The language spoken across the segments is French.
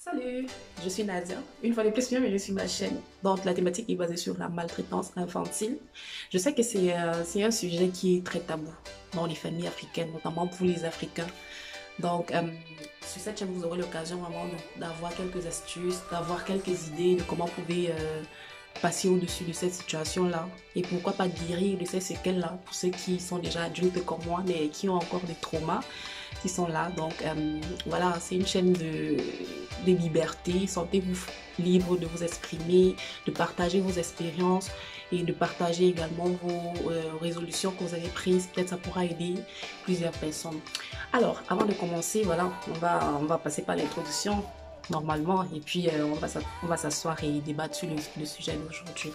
Salut, je suis Nadia. Une fois de plus, bienvenue sur ma chaîne. Donc, la thématique est basée sur la maltraitance infantile. Je sais que c'est un sujet qui est très tabou dans les familles africaines, notamment pour les Africains. Donc, sur cette chaîne, vous aurez l'occasion vraiment d'avoir quelques astuces, d'avoir quelques idées de comment vous pouvez passer au-dessus de cette situation-là. Et pourquoi pas guérir de ces séquelles-là pour ceux qui sont déjà adultes comme moi, mais qui ont encore des traumas qui sont là. Donc, voilà, c'est une chaîne de liberté. Sentez-vous libre de vous exprimer, de partager vos expériences et de partager également vos résolutions que vous avez prises. Peut-être ça pourra aider plusieurs personnes. Alors, avant de commencer, voilà, on va passer par l'introduction normalement et puis on va s'asseoir et débattre sur le sujet d'aujourd'hui.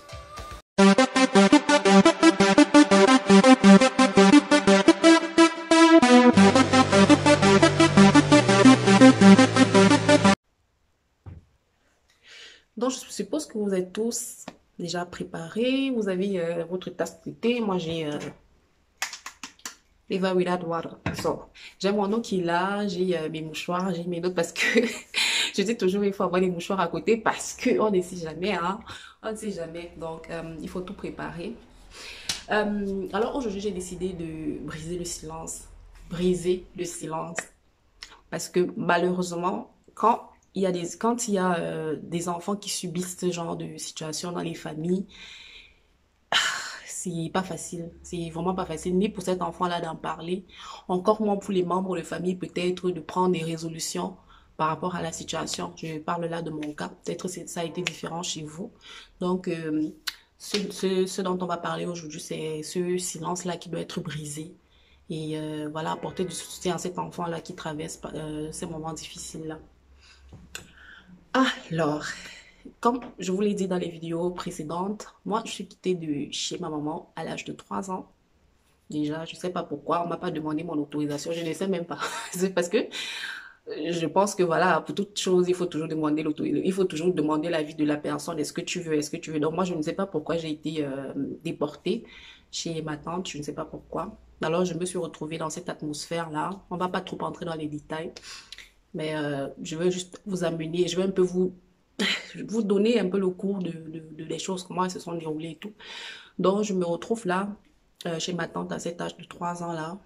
Donc, je suppose que vous êtes tous déjà préparés. Vous avez votre tasse de thé. Moi, j'ai Live Without Water. So, j'ai mon eau qui est là. J'ai mes mouchoirs. J'ai mes notes parce que je dis toujours il faut avoir des mouchoirs à côté parce que on ne sait jamais. Hein? On ne sait jamais. Donc, il faut tout préparer. Alors, aujourd'hui, j'ai décidé de briser le silence. Briser le silence. Parce que malheureusement, quand il y a des enfants qui subissent ce genre de situation dans les familles, c'est pas facile. C'est vraiment pas facile, ni pour cet enfant-là d'en parler, encore moins pour les membres de famille, peut-être de prendre des résolutions par rapport à la situation. Je parle là de mon cas. Peut-être ça a été différent chez vous. Donc, ce dont on va parler aujourd'hui, c'est ce silence-là qui doit être brisé. Et voilà, apporter du soutien à cet enfant-là qui traverse ces moments difficiles-là. Alors, comme je vous l'ai dit dans les vidéos précédentes, moi, je suis quittée de chez ma maman à l'âge de 3 ans. Déjà, je ne sais pas pourquoi, on m'a pas demandé mon autorisation, je ne sais même pas. C'est parce que je pense que voilà, pour toute chose, il faut toujours demander l'autorisation, il faut toujours demander l'avis de la personne. Est-ce que tu veux, est-ce que tu veux. Donc moi, je ne sais pas pourquoi j'ai été déportée chez ma tante, je ne sais pas pourquoi. Alors, je me suis retrouvée dans cette atmosphère-là. On va pas trop entrer dans les détails, mais je veux juste vous amener, je veux un peu vous donner un peu le cours de les choses, comment elles se sont déroulées et tout. Donc, je me retrouve là, chez ma tante à cet âge de 3 ans là,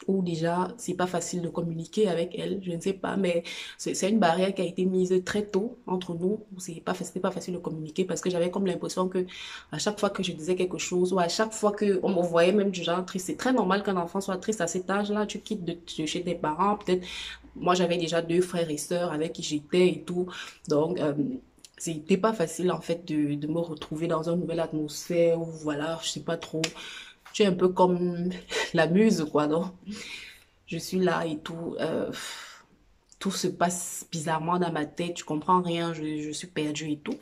où déjà, c'est pas facile de communiquer avec elle, je ne sais pas, mais c'est une barrière qui a été mise très tôt entre nous. C'était pas facile de communiquer parce que j'avais comme l'impression que à chaque fois que je disais quelque chose ou à chaque fois que on me voyait même du genre triste, c'est très normal qu'un enfant soit triste à cet âge-là. Tu quittes de chez tes parents, peut-être. Moi, j'avais déjà 2 frères et sœurs avec qui j'étais et tout, donc c'était pas facile en fait de me retrouver dans une nouvelle atmosphère où voilà, je sais pas trop. Tu es un peu comme la muse, quoi, donc je suis là et tout. Tout se passe bizarrement dans ma tête, je comprends rien, je suis perdue et tout.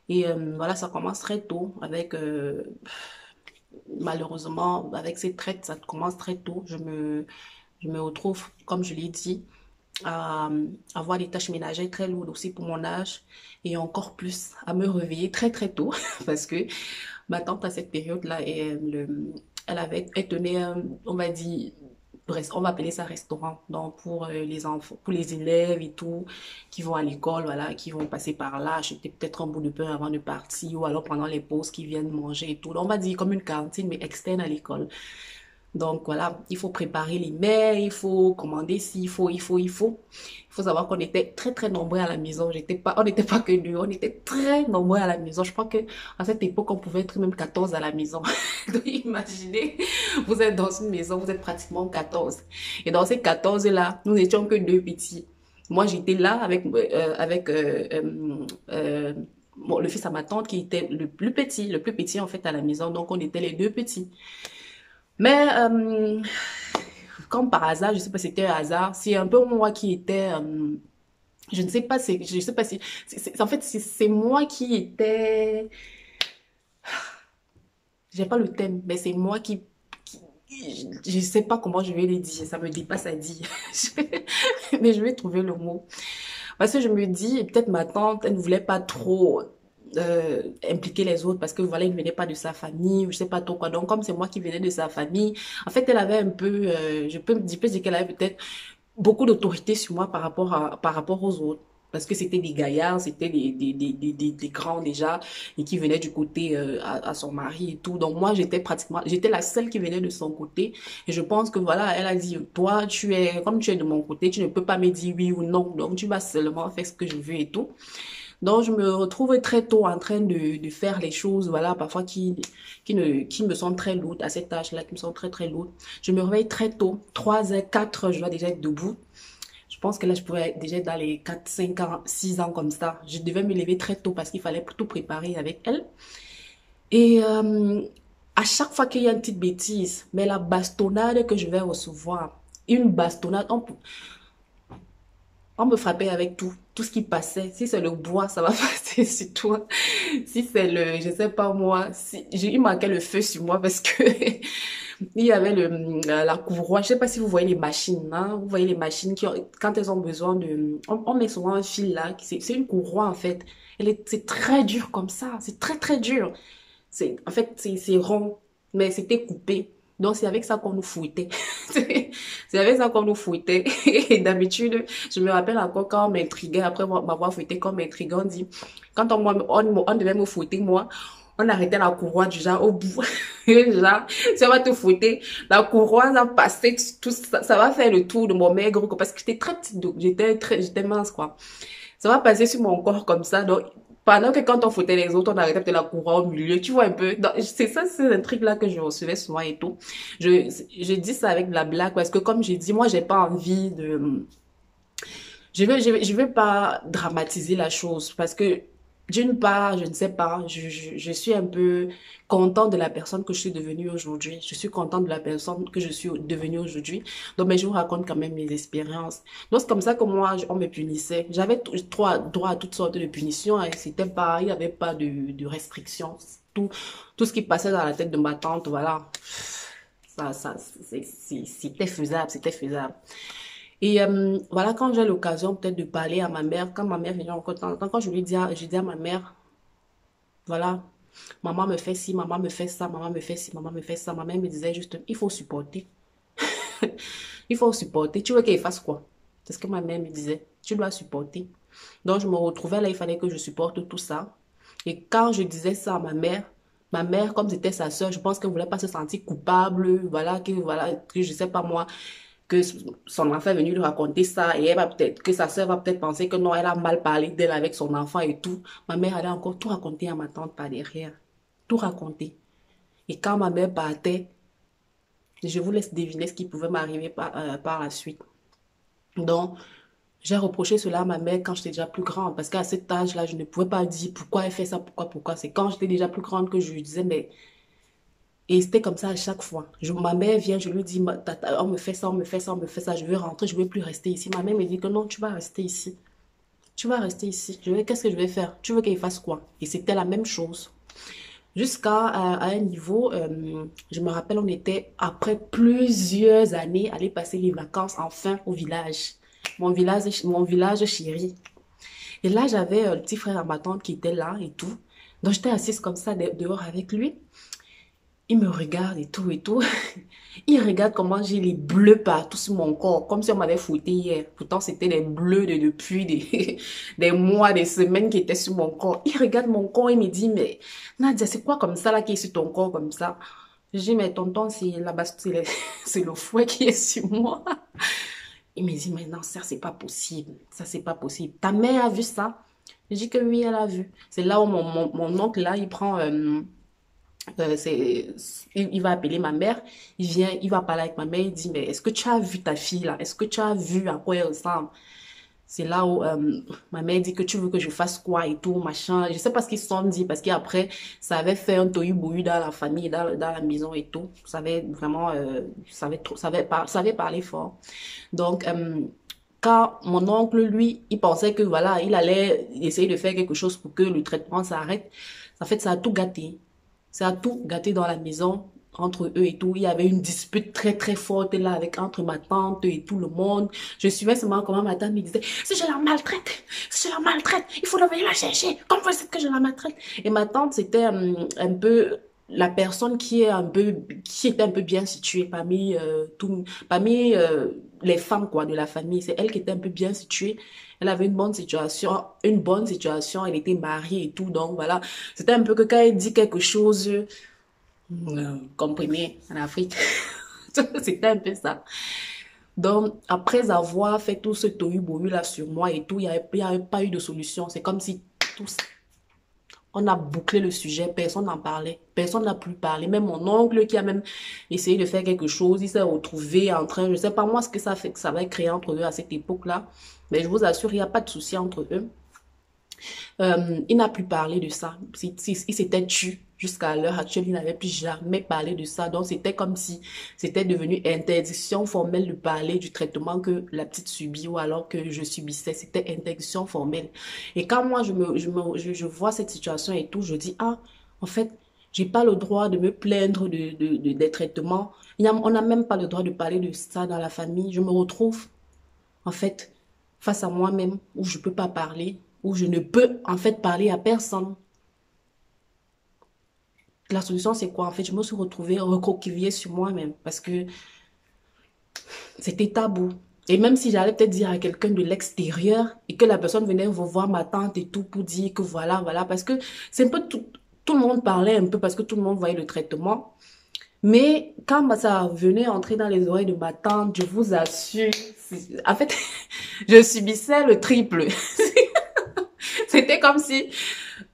Et voilà, ça commence très tôt avec, malheureusement, avec ces traites, ça commence très tôt. Je me retrouve, comme je l'ai dit, à avoir des tâches ménagères très lourdes aussi pour mon âge et encore plus à me réveiller très très tôt parce que ma tante à cette période-là, elle tenait, on va dire, on va appeler ça restaurant, donc pour les enfants, pour les élèves et tout, qui vont à l'école, voilà, qui vont passer par là, acheter peut-être un bout de pain avant de partir, ou alors pendant les pauses, qui viennent manger et tout. Donc, on va dire comme une cantine, mais externe à l'école. Donc voilà, il faut préparer les mets, il faut commander s'il faut, il faut. Il faut savoir qu'on était très très nombreux à la maison. On n'était pas que deux, on était très nombreux à la maison. Je crois que à cette époque, on pouvait être même 14 à la maison. Donc imaginez, vous êtes dans une maison, vous êtes pratiquement 14. Et dans ces 14-là, nous n'étions que deux petits. Moi, j'étais là bon, le fils à ma tante qui était le plus petit en fait à la maison. Donc on était les deux petits. Mais comme par hasard, je sais pas si c'était un hasard, c'est un peu moi qui étais, je ne sais pas, je sais pas si, en fait c'est moi qui étais, j'ai pas le thème, mais c'est moi je sais pas comment je vais le dire, ça me dépasse à dire, mais je vais trouver le mot. Parce que je me dis, peut-être ma tante, elle ne voulait pas trop impliquer les autres parce que voilà, il ne venait pas de sa famille, je sais pas trop quoi. Donc, comme c'est moi qui venais de sa famille, en fait, elle avait un peu, je peux dire qu'elle avait peut-être beaucoup d'autorité sur moi par rapport aux autres. Parce que c'était des gaillards, c'était des grands déjà, et qui venaient du côté à son mari et tout. Donc moi, j'étais la seule qui venait de son côté. Et je pense que voilà, elle a dit, toi, comme tu es de mon côté, tu ne peux pas me dire oui ou non. Donc tu vas seulement faire ce que je veux et tout. Donc, je me retrouve très tôt en train de faire les choses, voilà, parfois qui me sont très lourdes, à cet âge-là, qui me sont très, très lourdes. Je me réveille très tôt, 3 heures, 4 heures, je dois déjà être debout. Je pense que là, je pourrais déjà être dans les 4 5 ans, 6 ans comme ça. Je devais me lever très tôt parce qu'il fallait tout préparer avec elle. Et à chaque fois qu'il y a une petite bêtise, mais la bastonnade que je vais recevoir, une bastonnade, on me frappait avec tout, tout ce qui passait. Si c'est le bois, ça va passer sur toi. Si c'est je sais pas moi, si, il manquait le feu sur moi parce que il y avait la courroie. Je sais pas si vous voyez les machines, hein. Vous voyez les machines quand elles ont besoin on met souvent un fil là. C'est une courroie en fait. C'est très dur comme ça. C'est très très dur. En fait, c'est rond, mais c'était coupé. Donc, c'est avec ça qu'on nous fouettait. C'est avec ça qu'on nous fouettait. Et d'habitude, je me rappelle encore quand on m'intriguait, après m'avoir fouetté, quand on m'intriguait, on dit, quand on devait me fouetter, moi, on arrêtait la courroie du genre au bout. Genre, si on va te fouetter, la courroie va passer, tout ça va faire le tour de mon maigre, quoi, parce que j'étais très petite, donc j'étais mince, quoi. Ça va passer sur mon corps comme ça, donc pendant que quand on fouettait les autres, on arrêtait peut-être la courroie au milieu, tu vois un peu. C'est ça, c'est un truc-là que je recevais souvent et tout. Je dis ça avec de la blague parce que comme j'ai dit, moi, j'ai pas envie de, je veux pas dramatiser la chose parce que d'une part, je ne sais pas, je suis un peu contente de la personne que je suis devenue aujourd'hui. Je suis contente de la personne que je suis devenue aujourd'hui. Donc, mais je vous raconte quand même mes expériences. Donc, c'est comme ça que moi, on me punissait. J'avais droit à toutes sortes de punitions et c'était pas, il n'y avait pas de restrictions. Tout ce qui passait dans la tête de ma tante, voilà. C'était faisable, c'était faisable. Et voilà, quand j'ai l'occasion peut-être de parler à ma mère, quand ma mère vient encore de temps en temps, quand je dis à ma mère, voilà, maman me fait ci, maman me fait ça, maman me fait ci, maman me fait ça. Ma mère me disait juste, il faut supporter. Il faut supporter. Tu veux qu'elle fasse quoi? C'est ce que ma mère me disait. Tu dois supporter. Donc, je me retrouvais là, il fallait que je supporte tout ça. Et quand je disais ça à ma mère, comme c'était sa sœur, je pense qu'elle voulait pas se sentir coupable, voilà, que je sais pas moi, que son enfant est venu lui raconter ça et elle va peut-être, que sa sœur va peut-être penser que non, elle a mal parlé d'elle avec son enfant et tout. Ma mère allait encore tout raconter à ma tante par derrière. Tout raconter. Et quand ma mère partait, je vous laisse deviner ce qui pouvait m'arriver par la suite. Donc, j'ai reproché cela à ma mère quand j'étais déjà plus grande, parce qu'à cet âge-là, je ne pouvais pas dire pourquoi elle fait ça, pourquoi. C'est quand j'étais déjà plus grande que je lui disais, mais... Et c'était comme ça à chaque fois. Ma mère vient, je lui dis, on me fait ça, on me fait ça, on me fait ça, je veux rentrer, je veux plus rester ici. Ma mère me dit que non, tu vas rester ici. Tu vas rester ici. Qu'est-ce que je vais faire? Tu veux qu'elle fasse quoi? Et c'était la même chose. Jusqu'à à un niveau, je me rappelle, on était, après plusieurs années, allés passer les vacances enfin au village. Mon village chéri. Et là, j'avais le petit frère à ma tante qui était là et tout. Donc, j'étais assise comme ça dehors avec lui. Il me regarde et tout et tout. Il regarde comment j'ai les bleus partout sur mon corps, comme si on m'avait fouetté hier. Pourtant, c'était des bleus depuis des mois, des semaines qui étaient sur mon corps. Il regarde mon corps et me dit, mais Nadia, c'est quoi comme ça là qui est sur ton corps comme ça? Je dis, mais tonton, c'est le fouet qui est sur moi. Il me dit, mais non, ça, c'est pas possible. Ça, c'est pas possible. Ta mère a vu ça? Je dis que oui, elle a vu. C'est là où mon oncle, là, il prend... il va appeler ma mère, il va parler avec ma mère, il dit, mais est-ce que tu as vu ta fille là? Est-ce que tu as vu à quoi elle ressemble? C'est là où ma mère dit que tu veux que je fasse quoi et tout, machin. Je sais pas ce qu'ils se sont dit parce qu'après, ça avait fait un tohu-bohu dans la famille, dans la maison et tout. Ça avait vraiment, ça avait parlé fort. Donc, quand mon oncle, lui, il pensait que voilà, il allait essayer de faire quelque chose pour que le traitement s'arrête. En fait, ça a tout gâté. Ça a tout gâté dans la maison, entre eux et tout. Il y avait une dispute très très forte là entre ma tante et tout le monde. Je suivais seulement comment ma tante me disait, si je la maltraite, si je la maltraite, il faut venir la chercher. Comment vous êtes que je la maltraite? Et ma tante, c'était un peu la personne qui était un peu bien située parmi les femmes quoi de la famille. C'est elle qui était un peu bien située. Elle avait une bonne situation. Elle était mariée et tout. Donc voilà, c'était un peu que quand elle dit quelque chose, comprenez, en Afrique, c'était un peu ça. Donc après avoir fait tout ce tohu-bohu là sur moi et tout, il y avait pas eu de solution. C'est comme si tout on a bouclé le sujet, personne n'en parlait, personne n'a plus parlé. Même mon oncle qui a même essayé de faire quelque chose, il s'est retrouvé en train, je sais pas moi ce que ça fait que ça va créer entre eux à cette époque-là, mais je vous assure, il n'y a pas de souci entre eux. Il n'a plus parlé de ça. Il s'était tu jusqu'à l'heure actuelle. Il n'avait plus jamais parlé de ça. Donc, c'était comme si c'était devenu interdiction formelle de parler du traitement que la petite subit ou alors que je subissais. C'était interdiction formelle. Et quand moi, je vois cette situation et tout, je dis, ah, en fait, j'ai pas le droit de me plaindre des traitements. On n'a même pas le droit de parler de ça dans la famille. Je me retrouve en fait, face à moi-même, où je peux pas parler, où je ne peux, en fait, parler à personne. La solution, c'est quoi? En fait, je me suis retrouvée recroquevillée sur moi-même parce que c'était tabou. Et même si j'allais peut-être dire à quelqu'un de l'extérieur et que la personne venait vous voir ma tante et tout pour dire que voilà, voilà, parce que c'est un peu tout le monde parlait un peu parce que tout le monde voyait le traitement. Mais quand ça venait entrer dans les oreilles de ma tante, je vous assure, en fait, je subissais le triple. C'était comme si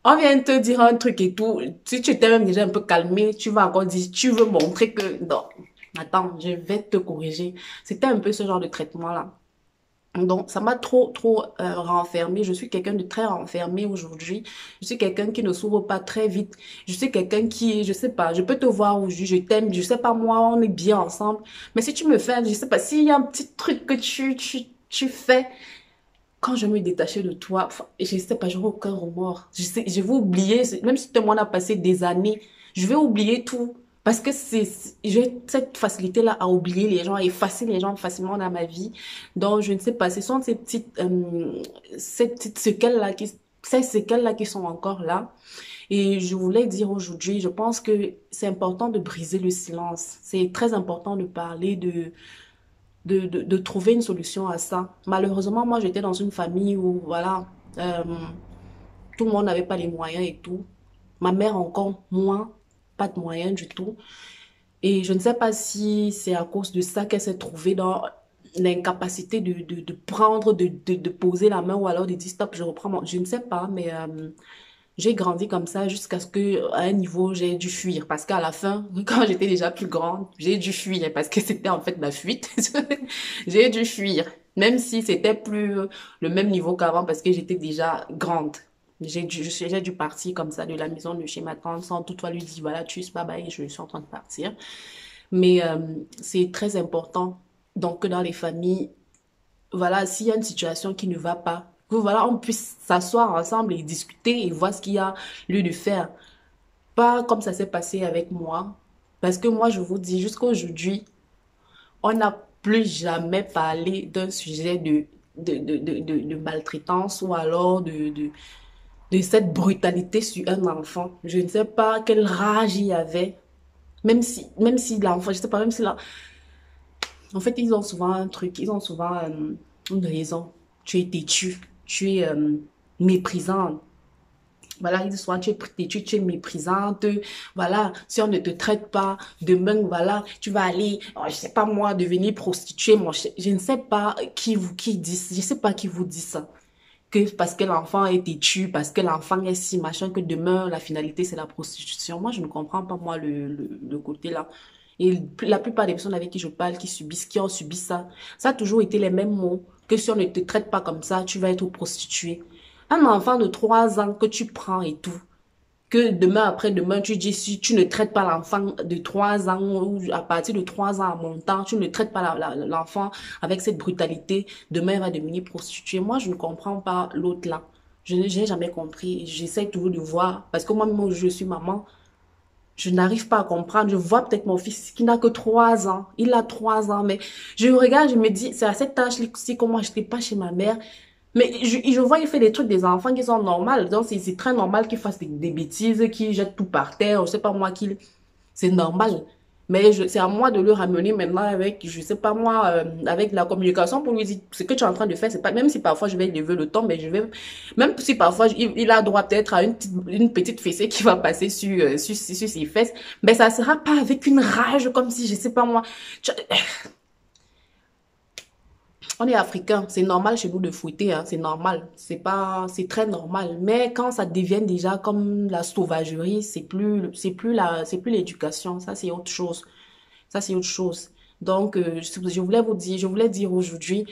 on vient de te dire un truc et tout. Si tu étais même déjà un peu calmé, tu vas encore dire, tu veux montrer que non. Attends, je vais te corriger. C'était un peu ce genre de traitement-là. Donc, ça m'a trop renfermée. Je suis quelqu'un de très renfermé aujourd'hui. Je suis quelqu'un qui ne s'ouvre pas très vite. Je suis quelqu'un qui, je sais pas, je peux te voir aujourd'hui, je t'aime, je sais pas moi, on est bien ensemble. Mais si tu me fais, je sais pas, s'il y a un petit truc que tu fais, quand je me détachais de toi, enfin, je sais pas, j'aurais aucun remords. Je vais oublier, même si tout le monde a passé des années, je vais oublier tout. Parce que j'ai cette facilité-là à oublier les gens, à effacer les gens facilement dans ma vie. Donc, je ne sais pas, ce sont ces petites séquelles-là ces séquelles-là qui sont encore là. Et je voulais dire aujourd'hui, je pense que c'est important de briser le silence. C'est très important de parler de trouver une solution à ça. Malheureusement, moi, j'étais dans une famille où, voilà, euh, tout le monde n'avait pas les moyens et tout. Ma mère encore moins, pas de moyens du tout. Et je ne sais pas si c'est à cause de ça qu'elle s'est trouvée dans l'incapacité de prendre, de poser la main ou alors de dire stop, je reprends mon... Je ne sais pas, mais j'ai grandi comme ça jusqu'à ce que, à un niveau, j'ai dû fuir. Parce qu'à la fin, quand j'étais déjà plus grande, j'ai dû fuir parce que c'était en fait ma fuite. J'ai dû fuir. Même si c'était plus le même niveau qu'avant parce que j'étais déjà grande. J'ai dû partir comme ça de la maison de chez ma tante sans toutefois lui dire, voilà, tu es bye bye, je suis en train de partir. Mais c'est très important. Donc, que dans les familles, voilà, s'il y a une situation qui ne va pas, que voilà, on puisse s'asseoir ensemble et discuter et voir ce qu'il y a lieu de faire. Pas comme ça s'est passé avec moi. Parce que moi, je vous dis, jusqu'à aujourd'hui, on n'a plus jamais parlé d'un sujet de maltraitance ou alors de cette brutalité sur un enfant. Je ne sais pas quelle rage il y avait. Même si l'enfant, je sais pas, même si en fait, ils ont souvent un truc, ils ont souvent une raison. Tu es têtu, tu es méprisante. Voilà, ils disent souvent, tu es têtu, tu es méprisante. Voilà, si on ne te traite pas, demain, voilà, tu vas aller, oh, je sais pas moi, devenir prostituée. Moi, je ne sais pas qui dit, je sais pas qui vous dit ça. Que parce que l'enfant est têtu, parce que l'enfant est si machin, que demain, la finalité, c'est la prostitution. Moi, je ne comprends pas, moi, le côté là. Et la plupart des personnes avec qui je parle, qui ont subi ça, ça a toujours été les mêmes mots. Que si on ne te traite pas comme ça, tu vas être prostituée. Un enfant de 3 ans que tu prends et tout, que demain après demain, tu dis si tu ne traites pas l'enfant de 3 ans ou à partir de 3 ans à montant, tu ne traites pas l'enfant avec cette brutalité, demain il va devenir prostitué. Moi, je ne comprends pas l'autre là. Je n'ai jamais compris. J'essaie toujours de voir parce que moi-même, je suis maman. Je n'arrive pas à comprendre. Je vois peut-être mon fils qui n'a que 3 ans. Il a 3 ans, mais je regarde, je me dis, c'est à cet âge-ci que moi, je n'étais pas chez ma mère. Mais je vois, il fait des trucs des enfants qui sont normaux. Donc, c'est très normal qu'il fasse des bêtises, qu'il jette tout par terre. Je sais pas moi, qu'il... C'est normal. Mais c'est à moi de le ramener maintenant avec, je sais pas moi, avec la communication pour lui dire ce que tu es en train de faire, c'est pas, même si parfois je vais lever le temps, mais je vais, même si parfois il a droit peut-être à une petite fessée qui va passer sur ses fesses, mais ça sera pas avec une rage comme si, je sais pas moi, on est africain, c'est normal chez nous de fouetter, hein, c'est normal, c'est très normal. Mais quand ça devient déjà comme la sauvagerie, c'est plus l'éducation, ça c'est autre chose. Ça c'est autre chose. Donc, je voulais vous dire, je voulais dire aujourd'hui,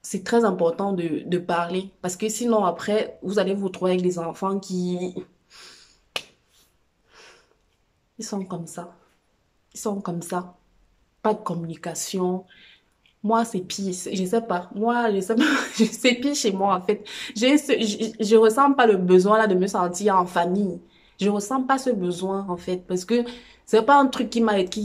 c'est très important de parler parce que sinon après, vous allez vous retrouver avec des enfants ils sont comme ça, ils sont comme ça, pas de communication. Moi, c'est pire. Je sais pas. Moi, je sais pas. C'est pire chez moi, en fait. Je ressens pas le besoin, là, de me sentir en famille. Je ressens pas ce besoin, en fait, parce que c'est pas un truc qui m'a été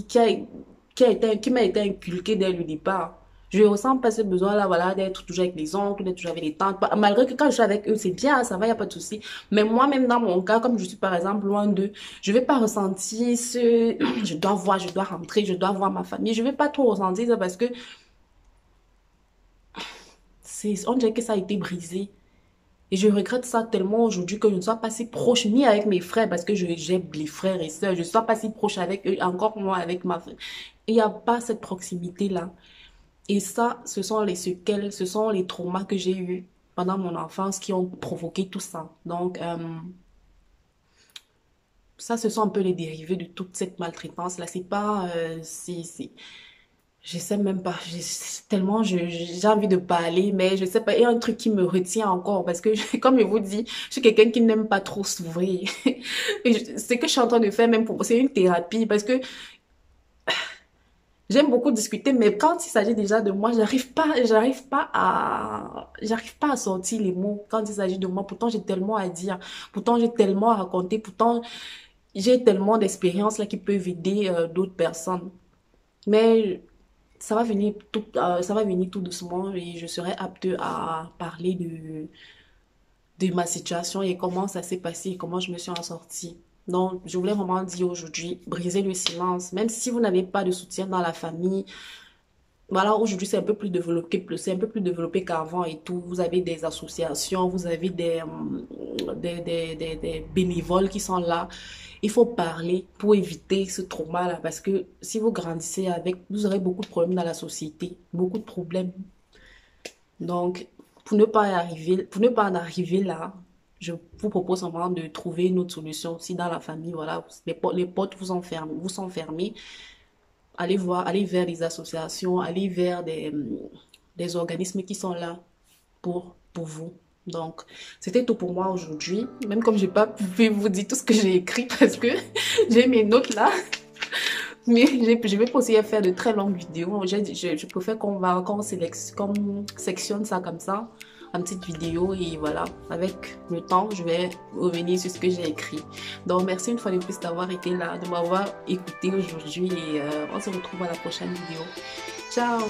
inculqué dès le départ. Je ressens pas ce besoin-là, voilà, d'être toujours avec les oncles, d'être toujours avec les tantes. Malgré que quand je suis avec eux, c'est bien, ça va, y a pas de souci. Mais moi-même, dans mon cas, comme je suis, par exemple, loin d'eux, je vais pas ressentir je dois rentrer, je dois voir ma famille. Je vais pas trop ressentir ça parce que on dirait que ça a été brisé. Et je regrette ça tellement aujourd'hui que je ne sois pas si proche ni avec mes frères parce que j'ai les frères et sœurs. Je ne sois pas si proche avec eux, encore moins avec ma frère. Il n'y a pas cette proximité-là. Et ça, ce sont les séquelles, ce sont les traumas que j'ai eus pendant mon enfance qui ont provoqué tout ça. Donc, ça, ce sont un peu les dérivés de toute cette maltraitance-là. C'est pas, je sais même pas. Tellement j'ai envie de parler, mais je sais pas. Il y a un truc qui me retient encore parce que, comme je vous dis, je suis quelqu'un qui n'aime pas trop s'ouvrir. Et ce que je suis en train de faire, même pour, c'est une thérapie parce que j'aime beaucoup discuter, mais quand il s'agit déjà de moi, j'arrive pas à sortir les mots quand il s'agit de moi. Pourtant, j'ai tellement à dire. Pourtant, j'ai tellement à raconter. Pourtant, j'ai tellement d'expériences là qui peuvent aider d'autres personnes. Mais ça va venir tout doucement et je serai apte à parler de ma situation et comment ça s'est passé et comment je me suis en sortie. Donc, je voulais vraiment dire aujourd'hui, briser le silence. Même si vous n'avez pas de soutien dans la famille, voilà, aujourd'hui, c'est un peu plus développé qu'avant et tout. Vous avez des associations, vous avez des bénévoles qui sont là. Il faut parler pour éviter ce trauma-là parce que si vous grandissez avec, vous aurez beaucoup de problèmes dans la société, beaucoup de problèmes. Donc, pour ne pas en arriver là, je vous propose vraiment de trouver une autre solution. Si dans la famille, voilà, les portes vous sont fermées, allez vers des associations, allez vers des organismes qui sont là pour vous. Donc, c'était tout pour moi aujourd'hui. Même comme j'ai pas pu vous dire tout ce que j'ai écrit parce que j'ai mes notes là. Mais je vais pas aussi faire de très longues vidéos. Je préfère qu'on sectionne ça comme ça, en petite vidéo. Et voilà, avec le temps, je vais revenir sur ce que j'ai écrit. Donc, merci une fois de plus d'avoir été là, de m'avoir écouté aujourd'hui. Et on se retrouve à la prochaine vidéo. Ciao!